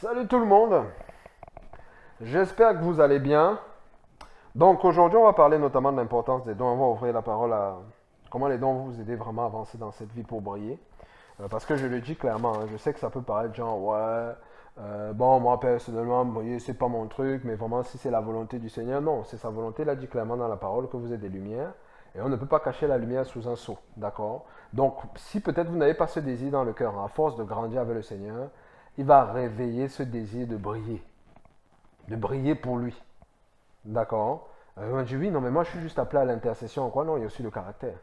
Salut tout le monde, j'espère que vous allez bien. Donc aujourd'hui on va parler notamment de l'importance des dons, on va ouvrir la parole à comment les dons vont vous aider vraiment à avancer dans cette vie pour briller. Parce que je le dis clairement, hein, je sais que ça peut paraître genre ouais, bon moi personnellement briller c'est pas mon truc, mais vraiment si c'est la volonté du Seigneur, non, c'est sa volonté, il a dit clairement dans la parole que vous êtes des lumières. Et on ne peut pas cacher la lumière sous un seau, d'accord? Donc si peut-être vous n'avez pas ce désir dans le cœur, à force de grandir avec le Seigneur, il va réveiller ce désir de briller pour lui. D'accord. On dit oui, non, mais moi je suis juste appelé à l'intercession. Quoi? Non, il y a aussi le caractère.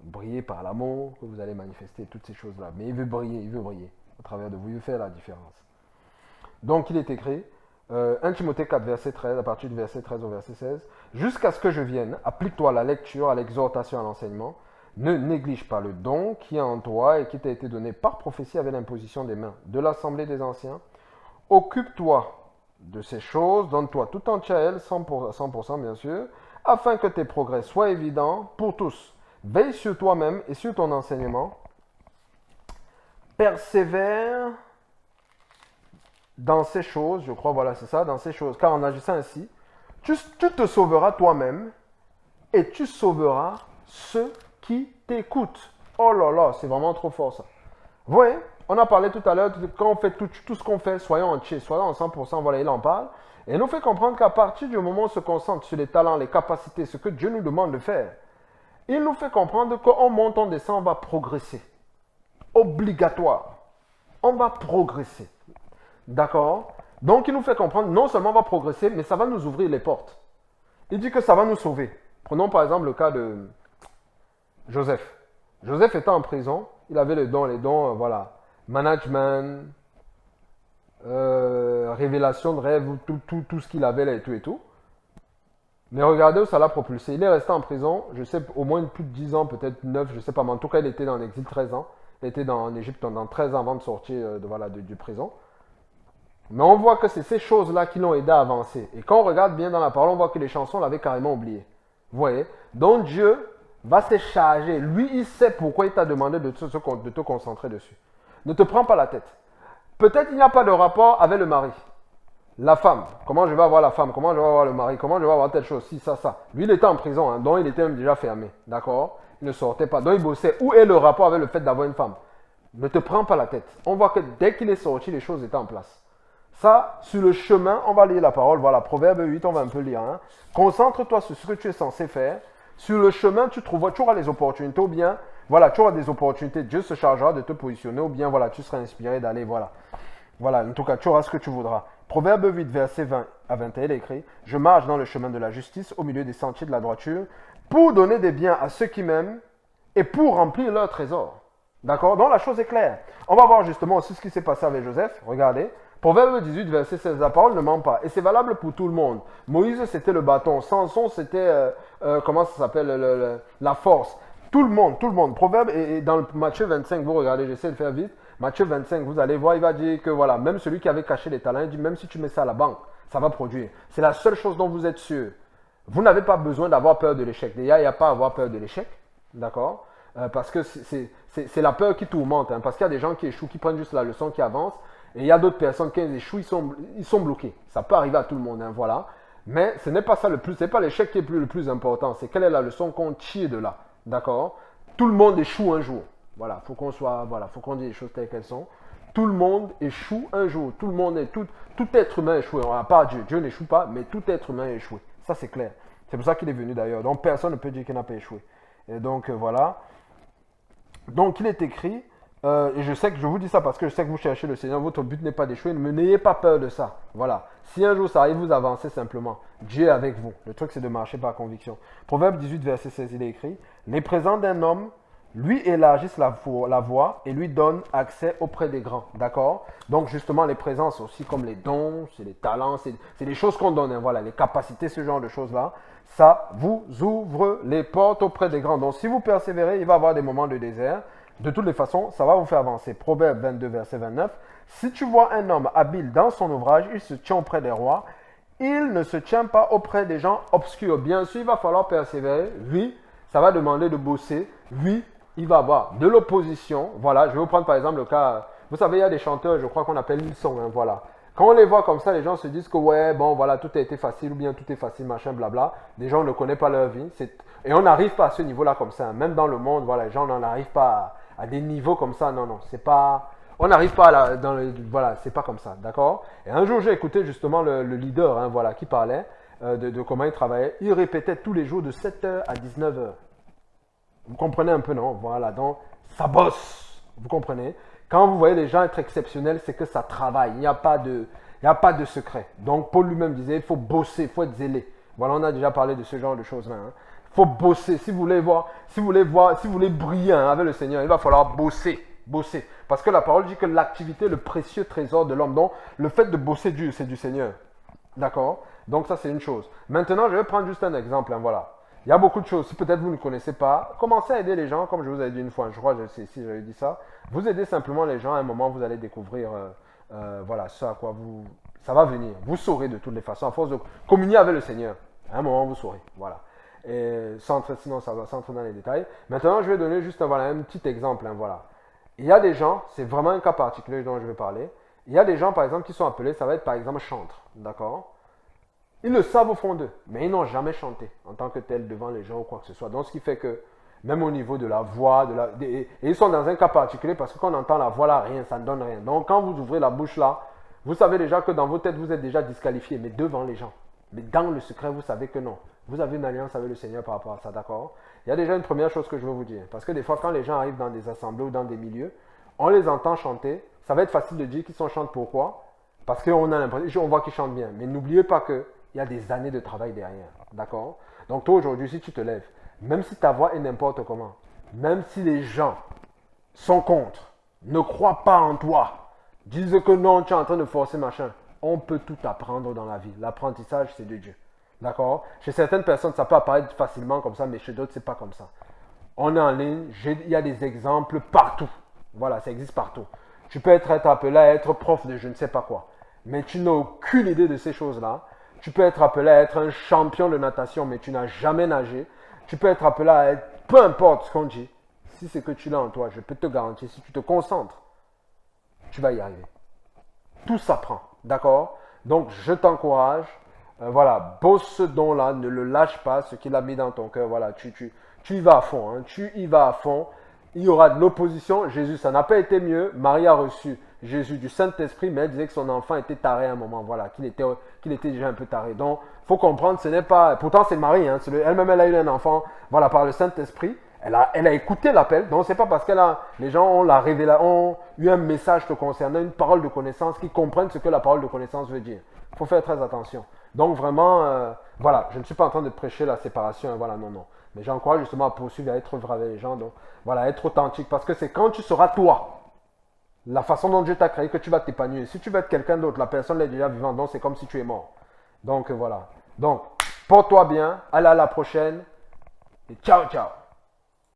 Briller par l'amour que vous allez manifester, toutes ces choses-là. Mais il veut briller à travers de vous, il veut faire la différence. Donc il est écrit, 1 Timothée 4, verset 13, à partir du verset 13 au verset 16, jusqu'à ce que je vienne, applique-toi à la lecture, à l'exhortation, à l'enseignement. Ne néglige pas le don qui est en toi et qui t'a été donné par prophétie avec l'imposition des mains de l'assemblée des anciens. Occupe-toi de ces choses, donne-toi tout entier à elles, 100% bien sûr, afin que tes progrès soient évidents pour tous. Veille sur toi-même et sur ton enseignement. Persévère dans ces choses, je crois, voilà, c'est ça, dans ces choses. Car en agissant ainsi, tu te sauveras toi-même et tu sauveras ceux qui t'écoutent. Oh là là, c'est vraiment trop fort ça. Vous voyez, on a parlé tout à l'heure, quand on fait tout ce qu'on fait, soyons entiers, soyons en 100%, voilà, il en parle. Et il nous fait comprendre qu'à partir du moment où on se concentre sur les talents, les capacités, ce que Dieu nous demande de faire, il nous fait comprendre qu'en montant, on descend, on va progresser. Obligatoire. On va progresser. D'accord? Donc il nous fait comprendre, non seulement on va progresser, mais ça va nous ouvrir les portes. Il dit que ça va nous sauver. Prenons par exemple le cas de Joseph. Joseph était en prison, il avait les dons, voilà, management, révélation de rêve, tout ce qu'il avait là et tout et tout. Mais regardez où ça l'a propulsé. Il est resté en prison, je sais, au moins plus de 10 ans, peut-être 9, je sais pas, mais en tout cas, il était dans l'exil 13 ans. Il était en Égypte pendant 13 ans avant de sortir du prison. Mais on voit que c'est ces choses-là qui l'ont aidé à avancer. Et quand on regarde bien dans la parole, on voit que les chansons l'avaient carrément oublié. Vous voyez? Donc Dieu va se charger. Lui, il sait pourquoi il t'a demandé de te concentrer dessus. Ne te prends pas la tête. Peut-être il n'y a pas de rapport avec le mari. La femme, comment je vais avoir la femme, comment je vais avoir le mari, comment je vais avoir telle chose, si, ça. Lui, il était en prison, hein, donc il était même déjà fermé, d'accord? Il ne sortait pas, donc il bossait. Où est le rapport avec le fait d'avoir une femme? Ne te prends pas la tête. On voit que dès qu'il est sorti, les choses étaient en place. Ça, sur le chemin, on va lire la parole, voilà, Proverbe 8, on va un peu lire. Hein. Concentre-toi sur ce que tu es censé faire. Sur le chemin, tu auras les opportunités, ou bien, voilà, tu auras des opportunités, Dieu se chargera de te positionner, ou bien, voilà, tu seras inspiré d'aller, voilà. Voilà, en tout cas, tu auras ce que tu voudras. Proverbe 8, verset 20 à 21, il est écrit, je marche dans le chemin de la justice, au milieu des sentiers de la droiture, pour donner des biens à ceux qui m'aiment et pour remplir leur trésor. D'accord? Donc la chose est claire. On va voir justement aussi ce qui s'est passé avec Joseph. Regardez. Proverbe 18, verset 16. La parole ne ment pas. Et c'est valable pour tout le monde. Moïse, c'était le bâton. Samson, c'était, comment ça s'appelle, la force. Tout le monde, tout le monde. Proverbe, et dans le Matthieu 25, vous regardez, j'essaie de faire vite. Matthieu 25, vous allez voir, il va dire que voilà, même celui qui avait caché les talents, il dit même si tu mets ça à la banque, ça va produire. C'est la seule chose dont vous êtes sûr. Vous n'avez pas besoin d'avoir peur de l'échec. Déjà, il n'y a pas à avoir peur de l'échec. D'accord? Parce que c'est la peur qui tourmente. Hein, parce qu'il y a des gens qui échouent, qui prennent juste la leçon, qui avancent. Et il y a d'autres personnes qui échouent, ils sont bloqués. Ça peut arriver à tout le monde, hein, voilà. Mais ce n'est pas ça le plus, ce n'est pas l'échec qui est le plus important. C'est quelle est la leçon qu'on tire de là. D'accord? Tout le monde échoue un jour. Voilà, faut qu'on dise les choses telles qu'elles sont. Tout le monde échoue un jour. Tout le monde tout être humain échoue. À part Dieu. Dieu n'échoue pas, mais tout être humain échoue. Ça, c'est clair. C'est pour ça qu'il est venu d'ailleurs. Donc, personne ne peut dire qu'il n'a pas échoué. Et donc, voilà. Donc, il est écrit, et je sais que je vous dis ça parce que je sais que vous cherchez le Seigneur, votre but n'est pas d'échouer, mais n'ayez pas peur de ça. Voilà. Si un jour ça arrive, vous avancez simplement. Dieu est avec vous. Le truc, c'est de marcher par conviction. Proverbe 18, verset 16, il est écrit, les présents d'un homme lui élargissent la voie et lui donnent accès auprès des grands. D'accord? Donc, justement, les présences aussi, comme les dons, c'est les talents, c'est des choses qu'on donne. Hein, voilà, les capacités, ce genre de choses-là. Ça vous ouvre les portes auprès des grands. Donc, si vous persévérez, il va y avoir des moments de désert. De toutes les façons, ça va vous faire avancer. Proverbe 22, verset 29. Si tu vois un homme habile dans son ouvrage, il se tient auprès des rois. Il ne se tient pas auprès des gens obscurs. Bien sûr, il va falloir persévérer. Oui, ça va demander de bosser. Oui, il va y avoir de l'opposition. Voilà, je vais vous prendre par exemple le cas Vous savez, il y a des chanteurs, je crois qu'on appelle Hillsong, hein, voilà. Quand on les voit comme ça, les gens se disent que ouais, bon, voilà, tout a été facile ou bien tout est facile, machin, blabla. Les gens ne connaissent pas leur vie. Et on n'arrive pas à ce niveau-là comme ça. Même dans le monde, voilà, les gens n'en arrivent pas à des niveaux comme ça. Non, non, c'est pas. On n'arrive pas dans le. Voilà, c'est pas comme ça, d'accord? Et un jour, j'ai écouté justement le leader, hein, voilà, qui parlait de comment il travaillait. Il répétait tous les jours de 7h à 19h. Vous comprenez un peu, non? Voilà, donc ça bosse. Vous comprenez? Quand vous voyez les gens être exceptionnels, c'est que ça travaille. Il n'y a pas de secret. Donc, Paul lui-même disait, il faut bosser, il faut être zélé. Voilà, on a déjà parlé de ce genre de choses-là. Hein. Il faut bosser. Si vous voulez briller hein, avec le Seigneur, il va falloir bosser. Bosser. Parce que la parole dit que l'activité est le précieux trésor de l'homme. Donc, le fait de bosser, c'est du Seigneur. D'accord? Donc, ça, c'est une chose. Maintenant, je vais prendre juste un exemple. Hein, voilà. Il y a beaucoup de choses. Si peut-être vous ne connaissez pas, commencez à aider les gens, comme je vous avais dit une fois. Je crois que si j'avais dit ça. Vous aidez simplement les gens. À un moment, vous allez découvrir voilà, ce à quoi ça va venir. Vous saurez de toutes les façons. À force de communier avec le Seigneur, à un moment, vous saurez. Voilà. Et sinon, ça va s'entrer dans les détails. Maintenant, je vais donner juste voilà, un petit exemple. Hein, voilà. Il y a des gens, c'est vraiment un cas particulier dont je vais parler. Il y a des gens, par exemple, qui sont appelés, ça va être par exemple chantres. D'accord? Ils le savent au fond d'eux, mais ils n'ont jamais chanté en tant que tel devant les gens ou quoi que ce soit. Donc, ce qui fait que, même au niveau de la voix, et ils sont dans un cas particulier parce que quand on entend la voix là, rien, ça ne donne rien. Donc, quand vous ouvrez la bouche là, vous savez déjà que dans vos têtes, vous êtes déjà disqualifié, mais devant les gens. Mais dans le secret, vous savez que non. Vous avez une alliance avec le Seigneur par rapport à ça, d'accord? Il y a déjà une première chose que je veux vous dire. Parce que des fois, quand les gens arrivent dans des assemblées ou dans des milieux, on les entend chanter. Ça va être facile de dire qu'ils sont chantent pourquoi? Parce qu'on a l'impression, on voit qu'ils chantent bien. Mais n'oubliez pas que il y a des années de travail derrière. D'accord? Donc toi aujourd'hui, si tu te lèves, même si ta voix est n'importe comment, même si les gens sont contre, ne croient pas en toi, disent que non, tu es en train de forcer machin, on peut tout apprendre dans la vie. L'apprentissage, c'est de Dieu. D'accord? Chez certaines personnes, ça peut apparaître facilement comme ça, mais chez d'autres, c'est pas comme ça. On est en ligne, il y a des exemples partout. Voilà, ça existe partout. Tu peux être appelé à être prof de je ne sais pas quoi, mais tu n'as aucune idée de ces choses-là. Tu peux être appelé à être un champion de natation, mais tu n'as jamais nagé. Tu peux être appelé à être, peu importe ce qu'on dit, si c'est que tu l'as en toi, je peux te garantir, si tu te concentres, tu vas y arriver. Tout s'apprend, d'accord? Donc, je t'encourage, voilà, bosse ce don-là, ne le lâche pas, ce qu'il a mis dans ton cœur, voilà, tu y vas à fond, hein, tu y vas à fond. Il y aura de l'opposition. Jésus, ça n'a pas été mieux. Marie a reçu Jésus du Saint-Esprit, mais elle disait que son enfant était taré à un moment, voilà, qu'il était déjà un peu taré. Donc, il faut comprendre, ce n'est pas... Pourtant, c'est Marie, hein, elle-même, elle a eu un enfant, voilà, par le Saint-Esprit. Elle a écouté l'appel. Donc, c'est pas parce les gens ont eu un message te concernant, une parole de connaissance, qui comprennent ce que la parole de connaissance veut dire. Il faut faire très attention. Donc, vraiment, voilà, je ne suis pas en train de prêcher la séparation, hein, voilà, non, non. Mais j'encourage justement à poursuivre, à être vrai avec les gens. Donc, voilà, être authentique. Parce que c'est quand tu seras toi, la façon dont Dieu t'a créé, que tu vas t'épanouir. Si tu veux être quelqu'un d'autre, la personne est déjà vivante. Donc, c'est comme si tu es mort. Donc, voilà. Donc, porte-toi bien. Allez à la prochaine. Et ciao, ciao.